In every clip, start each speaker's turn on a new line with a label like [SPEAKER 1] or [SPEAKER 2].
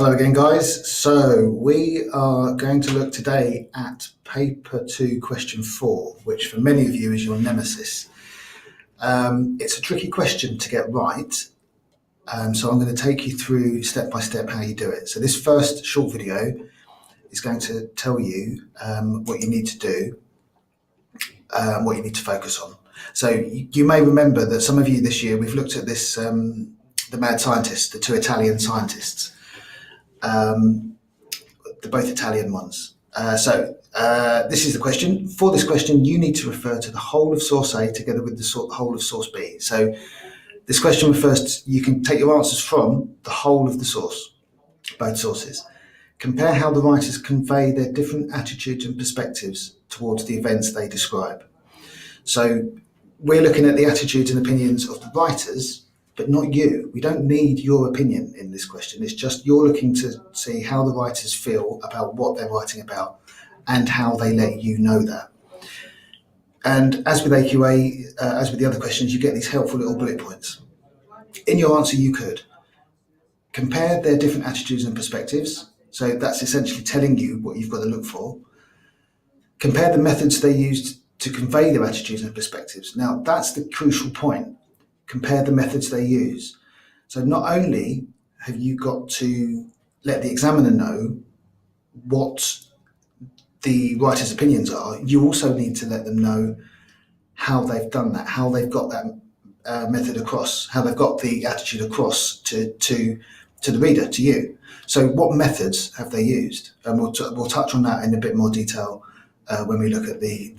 [SPEAKER 1] Hello again, guys. So we are going to look today at paper 2, question 4, which for many of you is your nemesis. It's a tricky question to get right, so I'm going to take you through step by step how you do it. So this first short video is going to tell you what you need to do, what you need to focus on. So you may remember that some of you this year, we've looked at this, the mad scientists, the two Italian scientists. They're both Italian ones. This is the question. For this question, you need to refer to the whole of source A together with the whole of source B. So this question refers to, you can take your answers from the whole of the source, both sources. Compare how the writers convey their different attitudes and perspectives towards the events they describe. So we're looking at the attitudes and opinions of the writers, but not you. We don't need your opinion in this question. It's just you're looking to see how the writers feel about what they're writing about and how they let you know that. And as with AQA, as with the other questions, you get these helpful little bullet points. In your answer, you could compare their different attitudes and perspectives. So that's essentially telling you what you've got to look for. Compare the methods they used to convey their attitudes and perspectives. Now, that's the crucial point. Compare the methods they use. So not only have you got to let the examiner know what the writer's opinions are, you also need to let them know how they've done that, how they've got that method across, how they've got the attitude across to the reader, to you. So what methods have they used? And we'll touch on that in a bit more detail when we look at the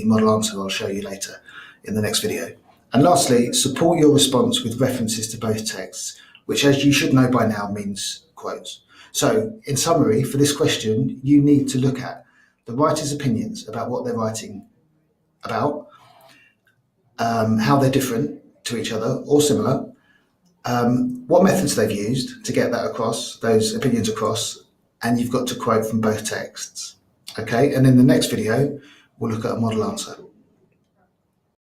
[SPEAKER 1] model answer I'll show you later in the next video. And lastly, support your response with references to both texts, which, as you should know by now, means quotes. So in summary, for this question, you need to look at the writer's opinions about what they're writing about, how they're different to each other or similar, what methods they've used to get that across, those opinions across, and you've got to quote from both texts. Okay, and in the next video, we'll look at a model answer.